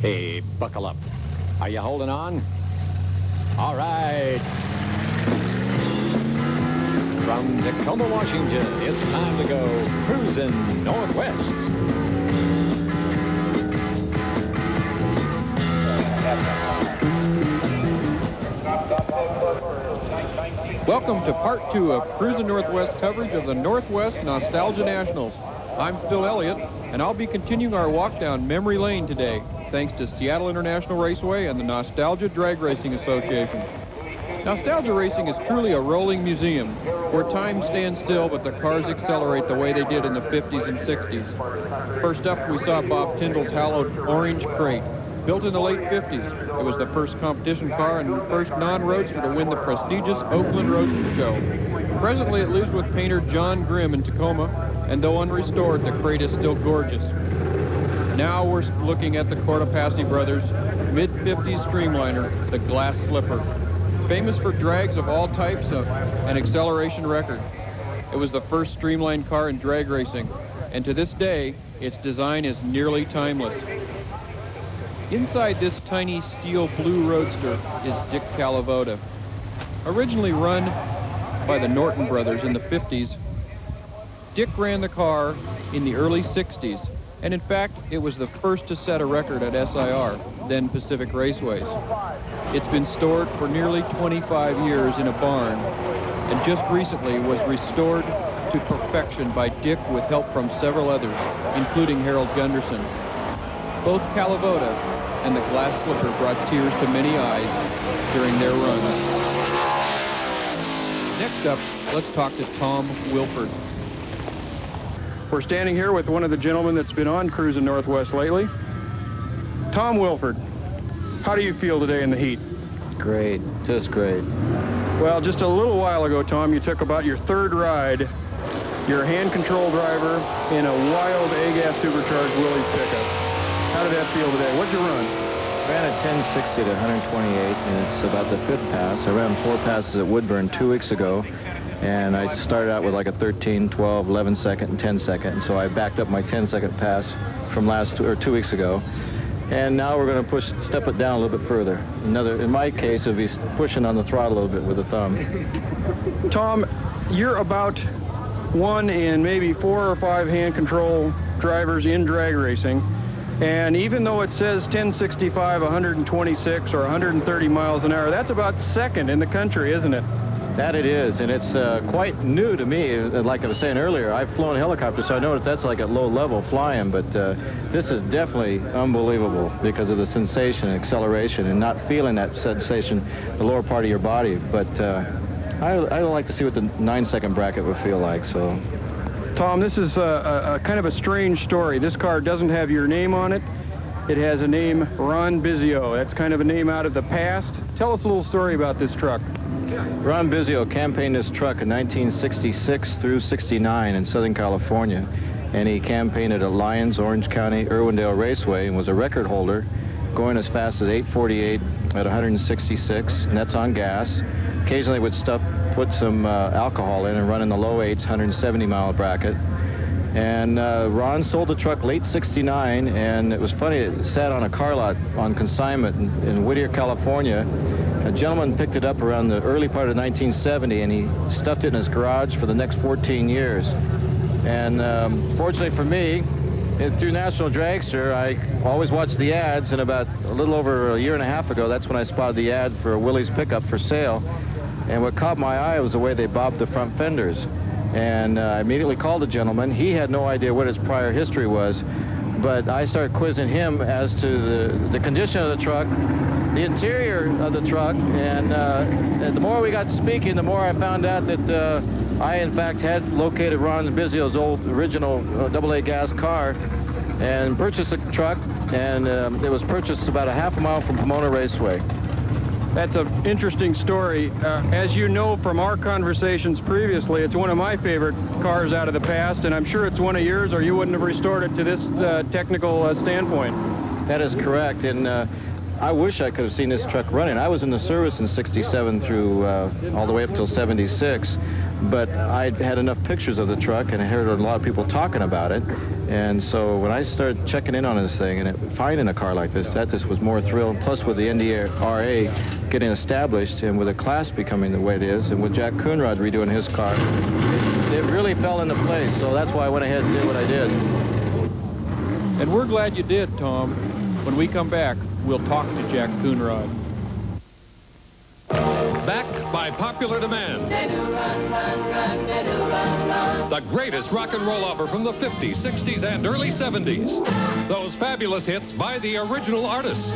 Hey, buckle up. Are you holding on? All right. From Tacoma, Washington, it's time to go cruising northwest. Welcome to part 2 of Cruzin Northwest coverage of the Northwest Nostalgia Nationals. I'm Phil Elliott, and I'll be continuing our walk down memory lane today, thanks to Seattle International Raceway and the Nostalgia Drag Racing Association. Nostalgia racing is truly a rolling museum, where time stands still but the cars accelerate the way they did in the 50s and 60s. First up, we saw Bob Tyndall's hallowed Orange Crate. Built in the late 50s, it was the first competition car and first non-roadster to win the prestigious Oakland Roadster Show. Presently, it lives with painter John Grimm in Tacoma, and though unrestored, the crate is still gorgeous. Now we're looking at the Cortopassi Brothers mid-50s streamliner, the Glass Slipper. Famous for drags of all types and acceleration record. It was the first streamlined car in drag racing, and to this day, its design is nearly timeless. Inside this tiny steel blue roadster is Dick Calavoda. Originally run by the Norton brothers in the 50s, Dick ran the car in the early 60s, and in fact, it was the first to set a record at SIR, then Pacific Raceways. It's been stored for nearly 25 years in a barn, and just recently was restored to perfection by Dick with help from several others, including Harold Gunderson. Both Calavoda and the Glass Slipper brought tears to many eyes during their runs. Next up, let's talk to Tom Wilford. We're standing here with one of the gentlemen that's been on Cruzin Northwest lately. Tom Wilford, how do you feel today in the heat? Great, just great. Well, just a little while ago, Tom, you took about your third ride, your hand control driver in a wild A-gas supercharged Willys pickup. How did that feel today? What'd you run? Ran a 1060 to 128, and it's about the 5th pass. I ran 4 passes at Woodburn 2 weeks ago, and I started out with like a 13, 12, 11 second, and 10 second. And so I backed up my 10-second pass from 2 weeks ago. And now we're going to step it down a little bit further. In my case, it'll be pushing on the throttle a little bit with the thumb. Tom, you're about one in maybe 4 or 5 hand control drivers in drag racing. And even though it says 1065, 126, or 130 miles an hour, that's about second in the country, isn't it? That it is, and it's quite new to me. Like I was saying earlier, I've flown helicopters, so I know that that's like at low level flying, but this is definitely unbelievable because of the sensation and acceleration and not feeling that sensation the lower part of your body. But I'd like to see what the 9-second bracket would feel like. So, Tom, this is a kind of a strange story. This car doesn't have your name on it. It has a name, Ron Bizzio. That's kind of a name out of the past. Tell us a little story about this truck. Ron Bizzio campaigned this truck in 1966 through 69 in Southern California, and he campaigned at Lyons, Orange County, Irwindale Raceway, and was a record holder, going as fast as 848 at 166, and that's on gas. Occasionally would put some alcohol in and run in the low 8s, 170 mile bracket. And Ron sold the truck late 69, and it was funny, it sat on a car lot on consignment in Whittier, California. A gentleman picked it up around the early part of 1970, and he stuffed it in his garage for the next 14 years. And fortunately for me, through National Dragster, I always watched the ads, and about a little over a year and a half ago, that's when I spotted the ad for a Willys pickup for sale. And what caught my eye was the way they bobbed the front fenders. And I immediately called the gentleman. He had no idea what his prior history was, but I started quizzing him as to the condition of the truck, the interior of the truck, and the more we got speaking, the more I found out that I, in fact, had located Ron Bizzio's old original AA gas car and purchased the truck, and it was purchased about a half a mile from Pomona Raceway. That's an interesting story. As you know from our conversations previously, it's one of my favorite cars out of the past, and I'm sure it's one of yours, or you wouldn't have restored it to this technical standpoint. That is correct, and I wish I could have seen this truck running. I was in the service in 67 through all the way up till 76, but I had enough pictures of the truck, and I heard a lot of people talking about it. And so when I started checking in on this thing and finding a car like this, that just was more thrill. Plus with the NDRA getting established and with the class becoming the way it is, and with Jack Coonrod redoing his car, it really fell into place. So that's why I went ahead and did what I did. And we're glad you did, Tom. When we come back, we'll talk to Jack Coonrod. Back by popular demand. The greatest rock and roll offer from the 50s, 60s, and early 70s. Those fabulous hits by the original artists.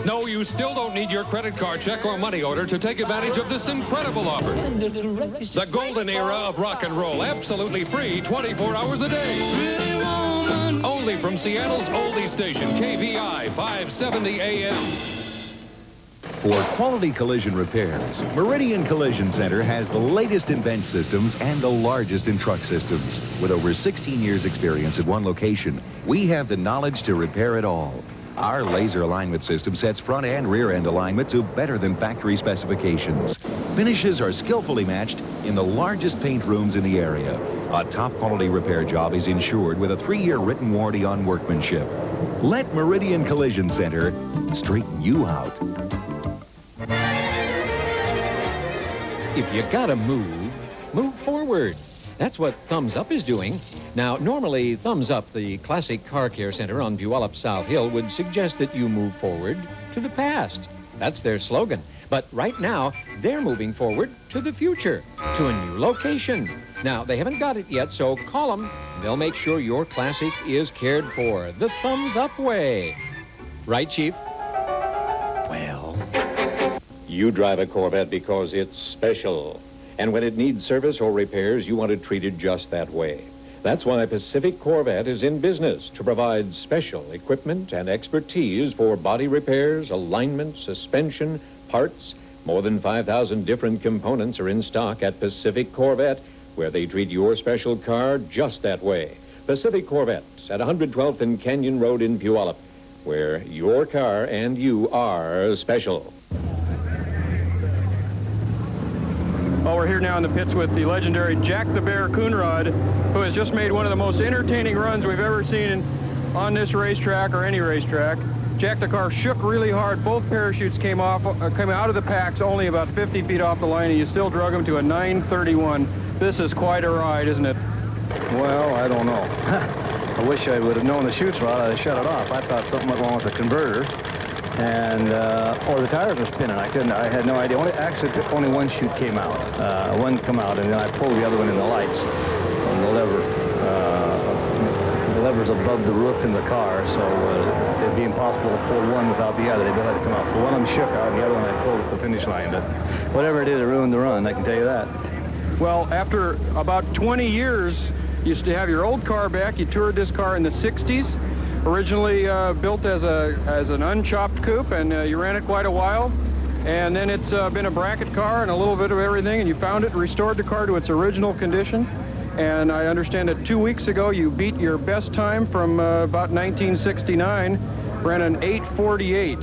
No, you still don't need your credit card check or money order to take advantage of this incredible offer. The golden era of rock and roll, absolutely free 24 hours a day. Only from Seattle's oldie station, KVI 570 AM. For quality collision repairs, Meridian Collision Center has the latest in bench systems and the largest in truck systems. With over 16 years experience at one location, we have the knowledge to repair it all. Our laser alignment system sets front and rear end alignment to better than factory specifications. Finishes are skillfully matched in the largest paint rooms in the area. A top quality repair job is insured with a 3-year written warranty on workmanship. Let Meridian Collision Center straighten you out. If you gotta move forward. That's what Thumbs Up is doing. Now, normally, Thumbs Up, the classic car care center on Puyallup South Hill, would suggest that you move forward to the past. That's their slogan. But right now, they're moving forward to the future, to a new location. Now, they haven't got it yet, so call them. They'll make sure your classic is cared for the Thumbs Up way. Right, Chief? Well, you drive a Corvette because it's special. And when it needs service or repairs, you want it treated just that way. That's why Pacific Corvette is in business to provide special equipment and expertise for body repairs, alignment, suspension, parts. More than 5,000 different components are in stock at Pacific Corvette, where they treat your special car just that way. Pacific Corvette at 112th and Canyon Road in Puyallup, where your car and you are special. Well, we're here now in the pits with the legendary Jack the Bear Coonrod, who has just made one of the most entertaining runs we've ever seen on this racetrack or any racetrack. Jack, the car shook really hard. Both parachutes came out of the packs only about 50 feet off the line, and you still drug them to a 931. This is quite a ride, isn't it? Well, I don't know. I wish I would have known the chutes were out. I'd have shut it off. I thought something went wrong with the converter. And, or the tires were spinning. I had no idea. Only one chute came out. One come out, and then I pulled the other one in the lights. And the lever's above the roof in the car, so it'd be impossible to pull one without the other. They both had to come out. So one of them shook out, and the other one I pulled at the finish line. But whatever it did, it ruined the run, I can tell you that. Well, after about 20 years, you used to have your old car back. You toured this car in the 60s. Originally built as an unchopped coupe, and you ran it quite a while. And then it's been a bracket car and a little bit of everything, and you found it and restored the car to its original condition. And I understand that 2 weeks ago you beat your best time from about 1969, ran an 8:48.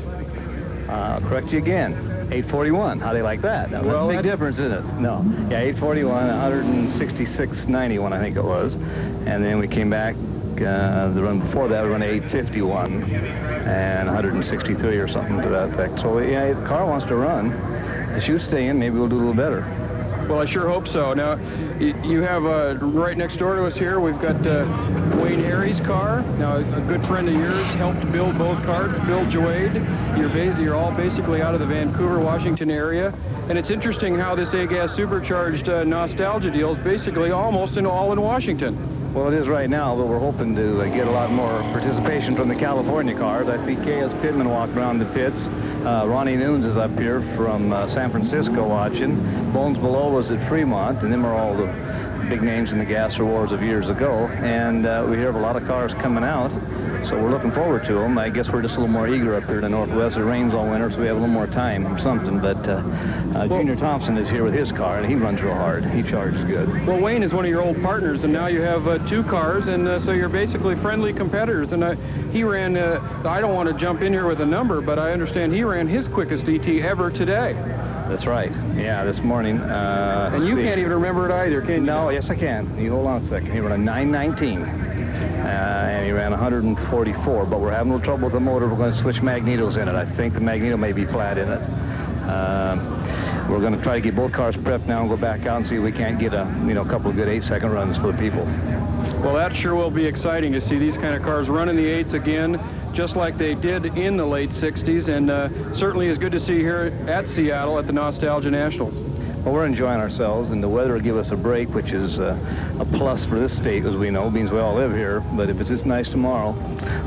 I'll correct you again. 8:41. How do you like that? Now, well, that's a big difference, isn't it? No. Yeah, 8:41, 166.91, I think it was. And then we came back. The run before that, we ran 8:51 and 163 or something to that effect. So, yeah, the car wants to run. If the chutes stay in, maybe we'll do a little better. Well, I sure hope so. Now, you have right next door to us here, we've got Wayne Harry's car. Now, a good friend of yours helped build both cars, Bill Joade. You're all basically out of the Vancouver, Washington area. And it's interesting how this A-Gas supercharged nostalgia deal is basically almost all in Washington. Well, it is right now, but we're hoping to get a lot more participation from the California cars. I see K.S. Pittman walking around the pits. Ronnie Nunes is up here from San Francisco watching. Bones Below was at Fremont, and them are all the big names in the gas wars of years ago. And we hear of a lot of cars coming out, so we're looking forward to them. I guess we're just a little more eager up here in the Northwest. It rains all winter, so we have a little more time or something. But Junior Thompson is here with his car, and he runs real hard. He charges good. Well, Wayne is one of your old partners, and now you have 2 cars, and so you're basically friendly competitors. And he ran, I don't want to jump in here with a number, but I understand he ran his quickest ET ever today. That's right. Yeah, this morning. And you can't even remember it either, can you? No, yes I can. You hold on a second. He ran a 919. And he ran 144, but we're having a little trouble with the motor. We're going to switch magnetos in it. I think the magneto may be flat in it. We're going to try to get both cars prepped now and go back out and see if we can't get a couple of good 8-second runs for the people. Well, that sure will be exciting to see these kind of cars running the 8s again, just like they did in the late 60s, and certainly is good to see here at Seattle at the Nostalgia Nationals. Well, we're enjoying ourselves, and the weather will give us a break, which is a plus for this state, as we know, means we all live here. But if it's just nice tomorrow,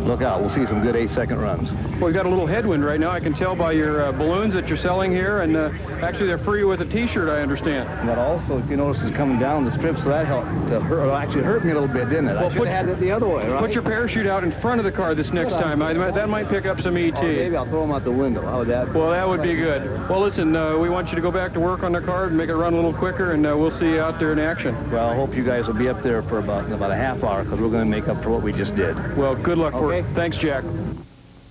look out. We'll see some good 8-second runs. Well, we've got a little headwind right now. I can tell by your balloons that you're selling here, and actually they're free with a T-shirt, I understand. That also, if you notice, is coming down the strip, so that helped to hurt. Well, actually, it hurt me a little bit, didn't it? Well, I should have had it the other way, right? Put your parachute out in front of the car this next time. That might pick up some ET. Oh, maybe I'll throw them out the window. How would that be? Well, that would be good. Well, listen, we want you to go back to work on the car and make it run a little quicker, and we'll see you out there in action. Well, I hope you guys will be up there for about a half hour, because we're going to make up for what we just did. Well, good luck. Okay. Thanks, Jack.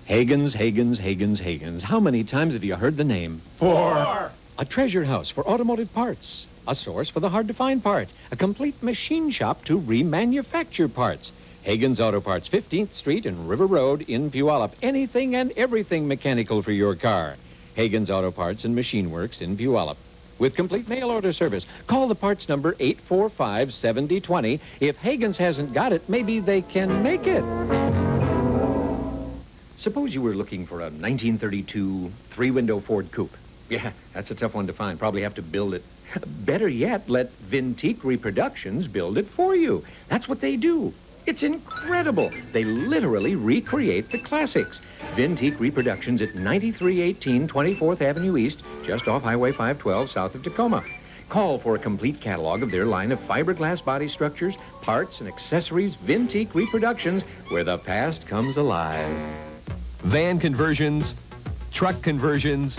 Hagen's, Hagen's, Hagen's, Hagen's. How many times have you heard the name? 4. A treasure house for automotive parts. A source for the hard-to-find part. A complete machine shop to remanufacture parts. Hagen's Auto Parts, 15th Street and River Road in Puyallup. Anything and everything mechanical for your car. Hagen's Auto Parts and Machine Works in Puyallup. With complete mail order service. Call the parts number 845-7020. If Hagen's hasn't got it, maybe they can make it. Suppose you were looking for a 1932 three-window Ford Coupe. Yeah, that's a tough one to find. Probably have to build it. Better yet, let Vintique Reproductions build it for you. That's what they do. It's incredible. They literally recreate the classics. Vintique Reproductions at 9318 24th Avenue East, just off Highway 512 south of Tacoma. Call for a complete catalog of their line of fiberglass body structures, parts, and accessories. Vintique Reproductions, where the past comes alive. Van conversions, truck conversions,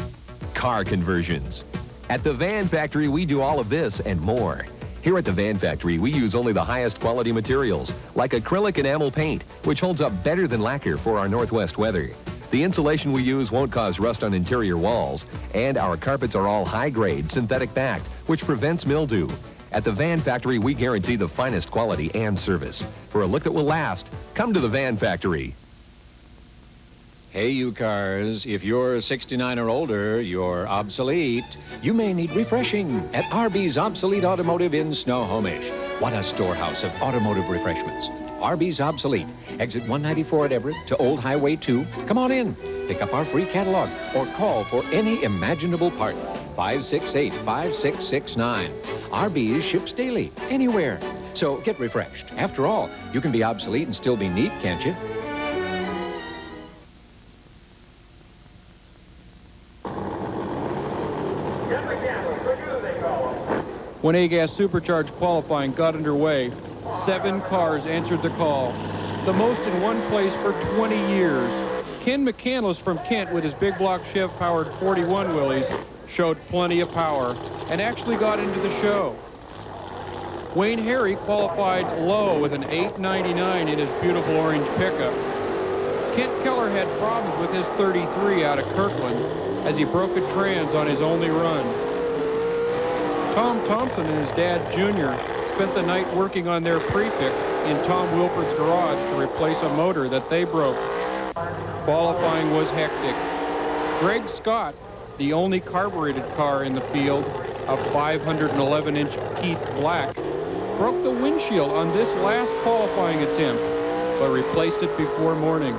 car conversions. At the Van Factory, we do all of this and more. Here at the Van Factory, we use only the highest quality materials, like acrylic enamel paint, which holds up better than lacquer for our Northwest weather. The insulation we use won't cause rust on interior walls, and our carpets are all high-grade, synthetic backed, which prevents mildew. At the Van Factory, we guarantee the finest quality and service. For a look that will last, come to the Van Factory. Hey, you cars, if you're 69 or older, you're obsolete. You may need refreshing at RB's Obsolete Automotive in Snohomish. What a storehouse of automotive refreshments. RB's Obsolete. Exit 194 at Everett to Old Highway 2. Come on in. Pick up our free catalog or call for any imaginable part. 568-5669. RB's ships daily, anywhere. So get refreshed. After all, you can be obsolete and still be neat, can't you? When A-Gas Supercharged qualifying got underway, 7 cars answered the call, the most in one place for 20 years. Ken McCandless from Kent with his big block Chev-powered 41 Willys showed plenty of power and actually got into the show. Wayne Harry qualified low with an 899 in his beautiful orange pickup. Kent Keller had problems with his 33 out of Kirkland as he broke a trans on his only run. Tom Thompson and his dad, Junior, spent the night working on their prefix in Tom Wilford's garage to replace a motor that they broke. Qualifying was hectic. Greg Scott, the only carbureted car in the field, a 511-inch Keith Black, broke the windshield on this last qualifying attempt, but replaced it before morning.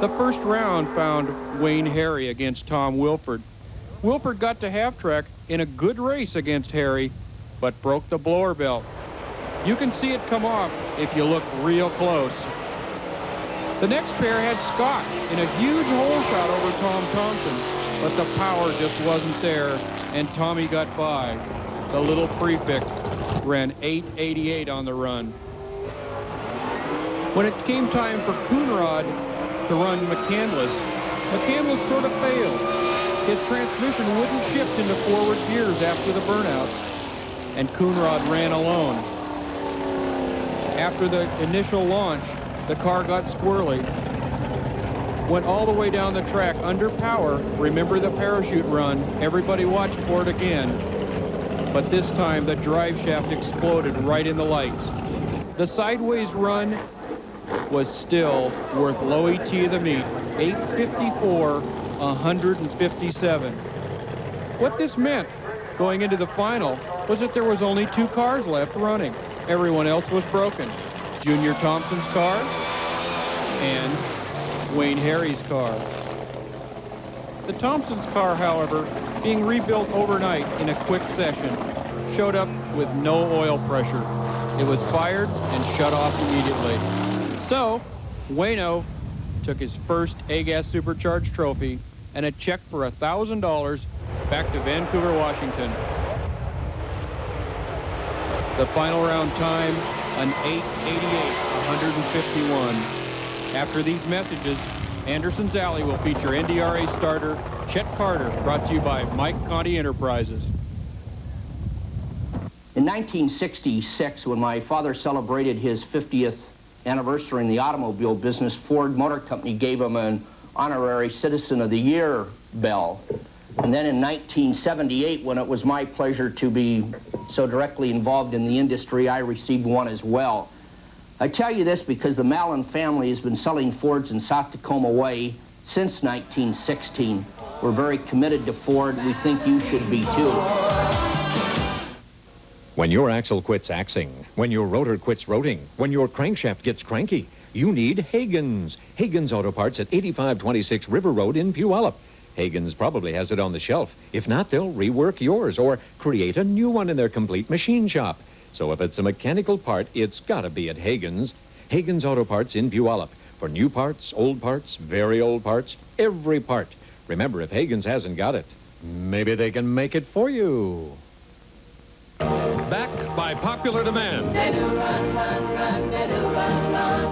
The first round found Wayne Harry against Tom Wilford. Wilford got to half-track in a good race against Harry, but broke the blower belt. You can see it come off if you look real close. The next pair had Scott in a huge hole shot over Tom Thompson, but the power just wasn't there, and Tommy got by. The little prefix ran 888 on the run. When it came time for Coonrod to run McCandless, McCandless sort of failed. His transmission wouldn't shift into forward gears after the burnouts, and Coonrod ran alone. After the initial launch, the car got squirrely. went all the way down the track under power. Remember the parachute run. Everybody watch for it again. But this time the drive shaft exploded right in the lights. The sideways run was still worth low ET of the meet. 854, 157. What this meant going into the final was that there was only 2 cars left running. Everyone else was broken. Junior Thompson's car and Wayne Harry's car. The Thompson's car, however, being rebuilt overnight in a quick session, showed up with no oil pressure. It was fired and shut off immediately. So, Wayno took his first A-Gas Supercharged trophy and a check for $1,000 back to Vancouver, Washington. The final round time, an 8:88, 151. After these messages, Anderson's Alley will feature NDRA starter Chet Carter, brought to you by Mike Conti Enterprises. In 1966, when my father celebrated his 50th anniversary in the automobile business, Ford Motor Company gave him an honorary Citizen of the Year bell. And then in 1978, when it was my pleasure to be so directly involved in the industry, I received one as well. I tell you this because the Mallon family has been selling Fords in South Tacoma Way since 1916. We're very committed to Ford. We think you should be too. When your axle quits axing, when your rotor quits roting, when your crankshaft gets cranky, you need Hagen's. Hagen's Auto Parts at 8526 River Road in Puyallup. Hagen's probably has it on the shelf. If not, they'll rework yours or create a new one in their complete machine shop. So if it's a mechanical part, it's got to be at Hagen's. Hagen's Auto Parts in Puyallup. For new parts, old parts, very old parts, every part. Remember, if Hagen's hasn't got it, maybe they can make it for you. Back by popular demand.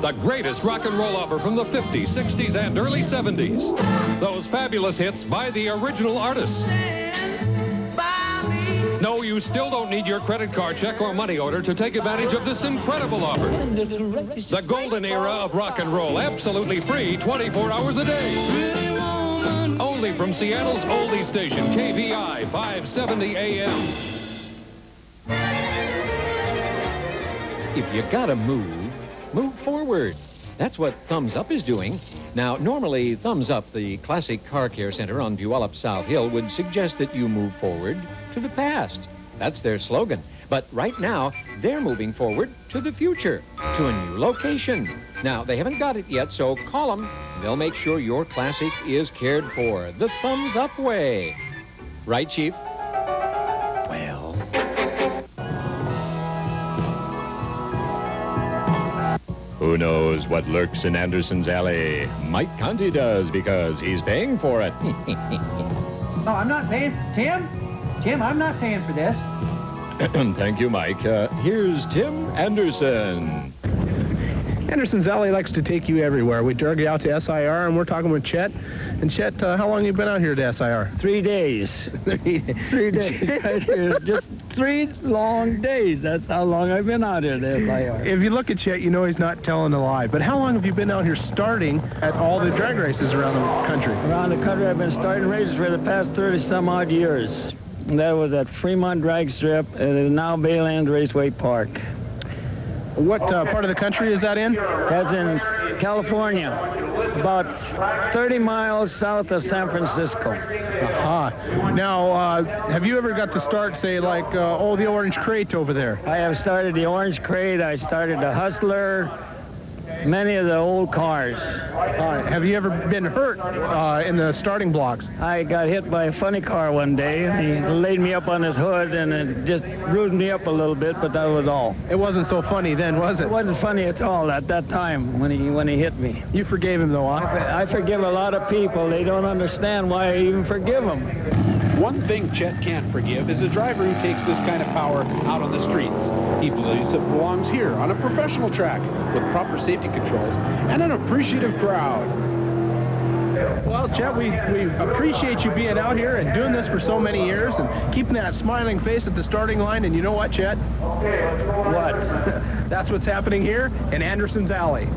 The greatest rock and roll offer from the 50s, 60s, and early 70s. Those fabulous hits by the original artists. No, you still don't need your credit card, check, or money order to take advantage of this incredible offer. The golden era of rock and roll, absolutely free 24 hours a day. Only from Seattle's oldie station, KVI 570 AM. If you gotta move, move forward. That's what Thumbs Up is doing. Now, normally, Thumbs Up, the classic car care center on Puyallup South Hill, would suggest that you move forward to the past. That's their slogan. But right now, they're moving forward to the future, to a new location. Now, they haven't got it yet, so call them. They'll make sure your classic is cared for the Thumbs Up way. Right, Chief? Well... Who knows what lurks in Anderson's Alley? Mike Conti does, because he's paying for it. No, I'm not paying. Tim, I'm not paying for this. Thank you, Mike. Here's Tim Anderson. Anderson's Alley likes to take you everywhere. We drug you out to SIR, and we're talking with Chet. And Chet, how long have you been out here to SIR? 3 days. 3 days right here. Just 3 long days. That's how long I've been out here to SIR. If you look at Chet, you know he's not telling a lie. But how long have you been out here starting at all the drag races around the country? Around the country, I've been starting races for the past 30-some-odd years. That was at Fremont Drag Strip, and it is now Bayland Raceway Park. What part of the country is that in? That's in California, about 30 miles south of San Francisco. Now, have you ever got to start, say, like, the Orange Crate over there? I have started the Orange Crate. I started the Hustler, many of the old cars. Have you ever been hurt in the starting blocks? I got hit by a funny car one day. He laid me up on his hood, and it just bruised me up a little bit, but that was all. It wasn't so funny then, was it? It wasn't funny at all at that time when he hit me. You forgave him, though, huh? I forgive a lot of people. They don't understand why I even forgive them. One thing Chet can't forgive is a driver who takes this kind of power out on the streets. He believes it belongs here on a professional track with proper safety controls and an appreciative crowd. Well, Chet, we appreciate you being out here and doing this for so many years and keeping that smiling face at the starting line. And you know what, Chet? What? That's what's happening here in Anderson's Alley.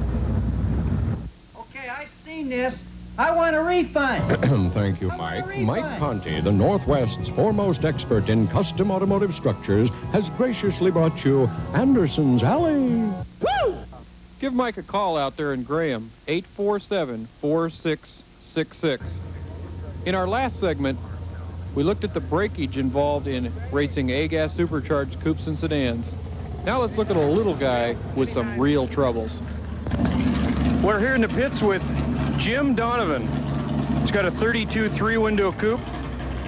Okay, I seen this. I want a refund. Thank you, Mike. Mike Conti, the Northwest's foremost expert in custom automotive structures, has graciously brought you Anderson's Alley. Woo! Give Mike a call out there in Graham, 847-4666. In our last segment, we looked at the breakage involved in racing A-gas supercharged coupes and sedans. Now let's look at a little guy with some real troubles. We're here in the pits with Jim Donovan. It's got a 32 three-window coupe.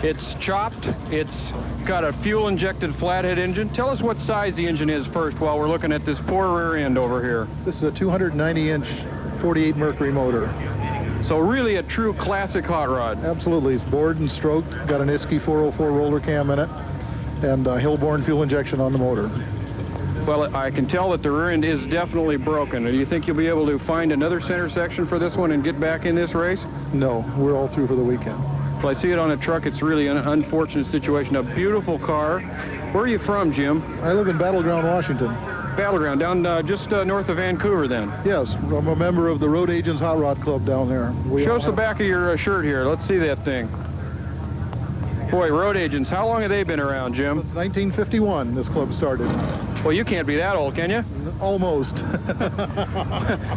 It's chopped. It's got a fuel-injected flathead engine. Tell us what size the engine is first while we're looking at this poor rear end over here. This is a 290-inch 48 Mercury motor. So really a true classic hot rod. Absolutely. It's bored and stroked. Got an Isky 404 roller cam in it. And Hillborn fuel injection on the motor. Well, I can tell that the rear end is definitely broken. Do you think you'll be able to find another center section for this one and get back in this race? No, we're all through for the weekend. Well, I see it on a truck. It's really an unfortunate situation. A beautiful car. Where are you from, Jim? I live in Battleground, Washington. Battleground, down just north of Vancouver, then? Yes, I'm a member of the Road Agents Hot Rod Club down there. Show us the back of your shirt here. Let's see that thing. Boy, Road Agents, how long have they been around, Jim? 1951, this club started. Well, you can't be that old, can you? Almost.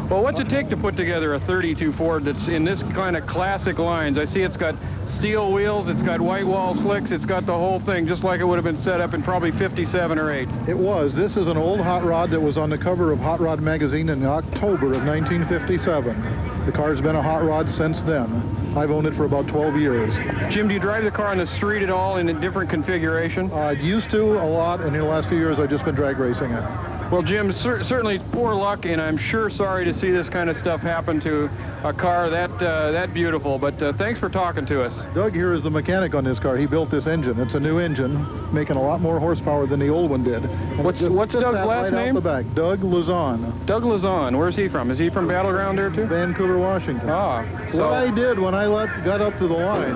Well, what's it take to put together a 32 Ford that's in this kind of classic lines? I see it's got steel wheels, it's got white wall slicks, it's got the whole thing just like it would have been set up in probably 57 or 8. It was. This is an old hot rod that was on the cover of Hot Rod magazine in October of 1957. The car's been a hot rod since then. I've owned it for about 12 years. Jim, do you drive the car on the street at all in a different configuration? I used to a lot, and in the last few years I've just been drag racing it. Well, Jim, certainly poor luck, and I'm sure sorry to see this kind of stuff happen to a car that beautiful, but thanks for talking to us. Doug here is the mechanic on this car. He built this engine. It's a new engine, making a lot more horsepower than the old one did. And what's Doug's last name? Out the back. Doug Luzon. Doug Luzon. Where's he from? Is he from Battleground there, too? Vancouver, Washington. Ah. So what I did when I got up to the line,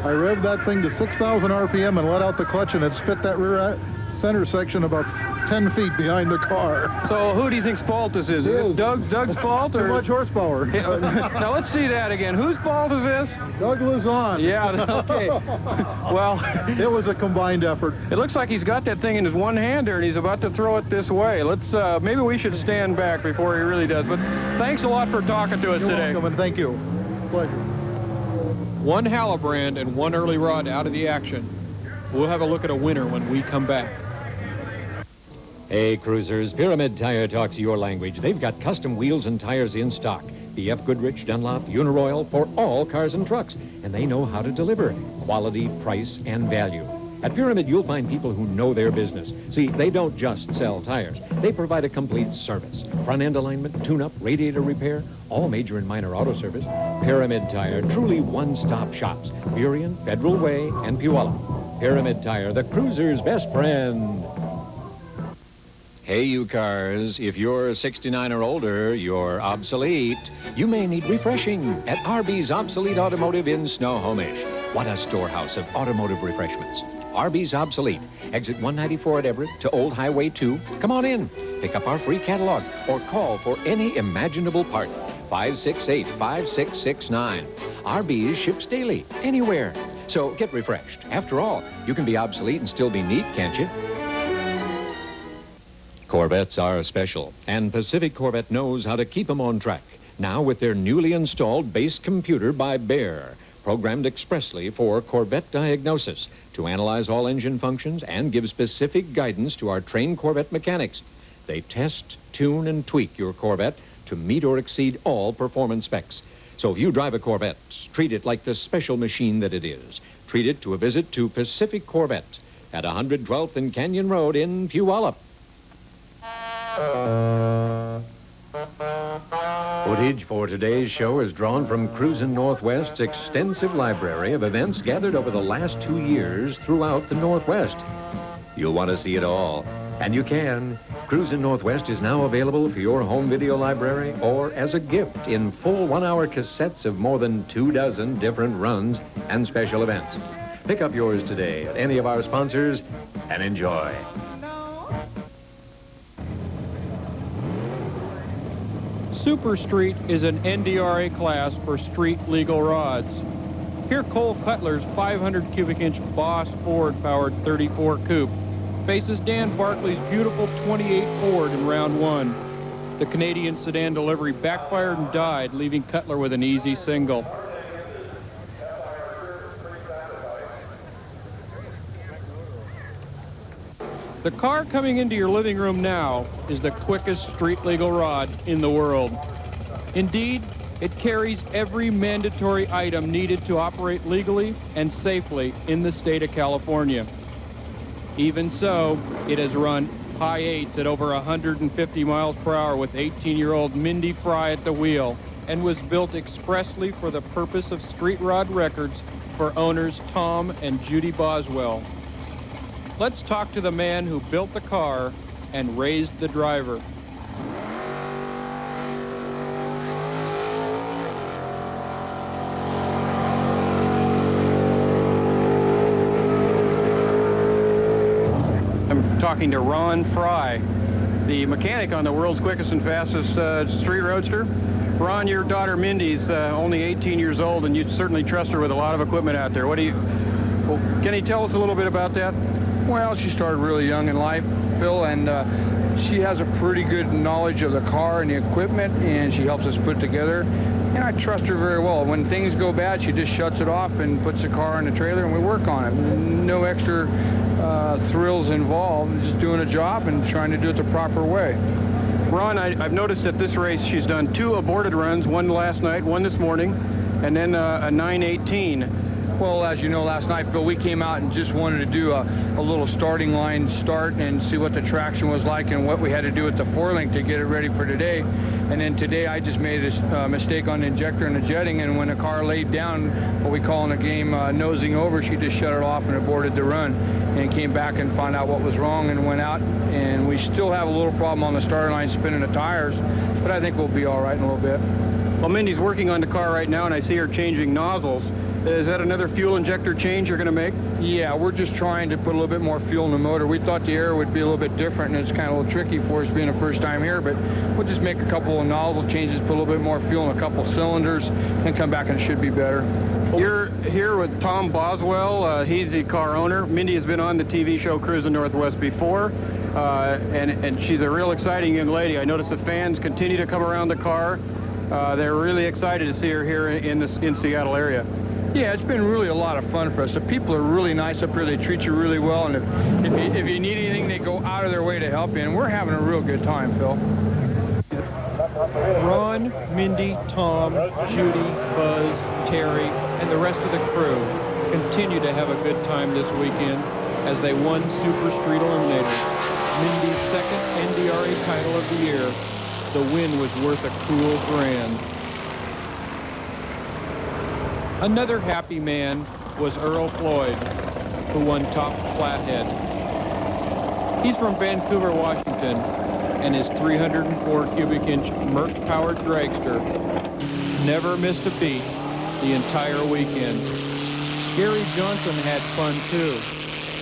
I revved that thing to 6,000 RPM and let out the clutch, and it spit that rear center section about 10 feet behind the car. So who do you think's fault this is? Is it Doug's fault? Or? Too much horsepower. Now let's see that again. Whose fault is this? Doug Luzon. Yeah, okay. Well, it was a combined effort. It looks like he's got that thing in his one-hander and he's about to throw it this way. Let's maybe we should stand back before he really does. But thanks a lot for talking to us You're today. Welcome, and thank you. Pleasure. One Halibrand and one early rod out of the action. We'll have a look at a winner when we come back. Hey, cruisers, Pyramid Tire talks your language. They've got custom wheels and tires in stock. BF Goodrich, Dunlop, Uniroyal for all cars and trucks. And they know how to deliver quality, price, and value. At Pyramid, you'll find people who know their business. See, they don't just sell tires. They provide a complete service. Front-end alignment, tune-up, radiator repair, all major and minor auto service. Pyramid Tire, truly one-stop shops. Burien, Federal Way, and Puyallup. Pyramid Tire, the cruiser's best friend. Hey, you cars, if you're 69 or older, you're obsolete. You may need refreshing at RB's Obsolete Automotive in Snohomish. What a storehouse of automotive refreshments. RB's Obsolete. Exit 194 at Everett to Old Highway 2. Come on in. Pick up our free catalog or call for any imaginable part. 568-5669. RB's ships daily, anywhere. So get refreshed. After all, you can be obsolete and still be neat, can't you? Corvettes are special, and Pacific Corvette knows how to keep them on track. Now with their newly installed base computer by Bear, programmed expressly for Corvette diagnosis to analyze all engine functions and give specific guidance to our trained Corvette mechanics. They test, tune, and tweak your Corvette to meet or exceed all performance specs. So if you drive a Corvette, treat it like the special machine that it is. Treat it to a visit to Pacific Corvette at 112th and Canyon Road in Puyallup. Footage for today's show is drawn from Cruzin Northwest's extensive library of events gathered over the last 2 years throughout the Northwest. You'll want to see it all, and you can. Cruzin Northwest is now available for your home video library or as a gift in full 1-hour cassettes of more than 24 different runs and special events. Pick up yours today at any of our sponsors and enjoy. Super Street is an NDRA class for street legal rods. Here Cole Cutler's 500 cubic inch Boss Ford powered 34 coupe faces Dan Barkley's beautiful 28 Ford in round one. The Canadian sedan delivery backfired and died, leaving Cutler with an easy single. The car coming into your living room now is the quickest street legal rod in the world. Indeed, it carries every mandatory item needed to operate legally and safely in the state of California. Even so, it has run high eights at over 150 miles per hour with 18-year-old Mindy Fry at the wheel, and was built expressly for the purpose of street rod records for owners Tom and Judy Boswell. Let's talk to the man who built the car and raised the driver. I'm talking to Ron Fry, the mechanic on the world's quickest and fastest street roadster. Ron, your daughter Mindy's only 18 years old, and you'd certainly trust her with a lot of equipment out there. Can you tell us a little bit about that? Well, she started really young in life, Phil, and she has a pretty good knowledge of the car and the equipment, and she helps us put it together. And I trust her very well. When things go bad, she just shuts it off and puts the car in the trailer, and we work on it. No extra thrills involved, just doing a job and trying to do it the proper way. Ron, I've noticed at this race she's done 2 aborted runs, one last night, one this morning, and then a 9:18. Well, as you know, last night, Phil, we came out and just wanted to do a little starting line start and see what the traction was like and what we had to do with the 4-link to get it ready for today. And then today I just made a mistake on the injector and the jetting, and when the car laid down, what we call in the game nosing over, she just shut it off and aborted the run and came back and found out what was wrong and went out. And we still have a little problem on the starting line spinning the tires, but I think we'll be all right in a little bit. Well, Mindy's working on the car right now, and I see her changing nozzles. Is that another fuel injector change you're going to make? Yeah, we're just trying to put a little bit more fuel in the motor. We thought the air would be a little bit different, and it's kind of a little tricky for us being the first time here, but we'll just make a couple of nozzle changes, put a little bit more fuel in a couple cylinders, and come back and it should be better. You're here with Tom Boswell. He's the car owner. Mindy has been on the TV show Cruzin Northwest before, and she's a real exciting young lady. I noticed the fans continue to come around the car. They're really excited to see her here in Seattle area. Yeah, it's been really a lot of fun for us. The people are really nice up here. They treat you really well, and if you need anything, they go out of their way to help you, and we're having a real good time, Phil. Ron, Mindy, Tom, Judy, Buzz, Terry, and the rest of the crew continue to have a good time this weekend as they won Super Street Eliminator, Mindy's second NDRA title of the year. The win was worth a cool grand. Another happy man was Earl Floyd, who won Top Flathead. He's from Vancouver, Washington, and his 304 cubic inch Merc-powered dragster never missed a beat the entire weekend. Gary Johnson had fun too.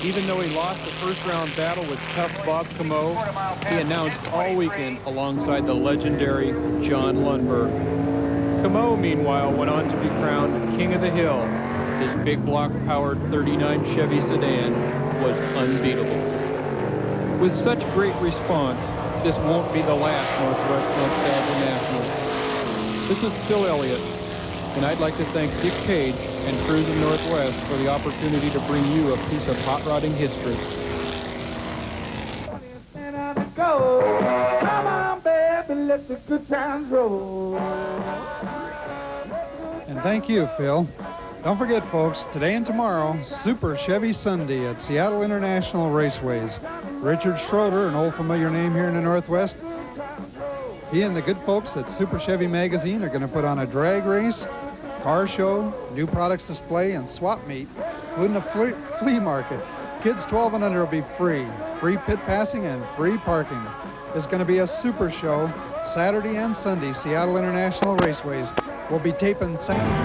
Even though he lost the first round battle with tough Bob Comeau, he announced all weekend alongside the legendary John Lundberg. Comeau, meanwhile, went on to be crowned King of the Hill. His big block-powered 39 Chevy sedan was unbeatable. With such great response, this won't be the last Northwest Nostalgia National. This is Phil Elliott, and I'd like to thank Dick Page and Cruzin Northwest for the opportunity to bring you a piece of hot rodding history. Come on, baby, let the good times roll. And thank you, Phil. Don't forget, folks, today and tomorrow, Super Chevy Sunday at Seattle International Raceways. Richard Schroeder, an old familiar name here in the Northwest, he and the good folks at Super Chevy Magazine are going to put on a drag race, car show, new products display, and swap meet, including a flea market. Kids 12 and under will be free pit passing and free parking. It's going to be a super show Saturday and Sunday, Seattle International Raceways. We'll be taping Saturday.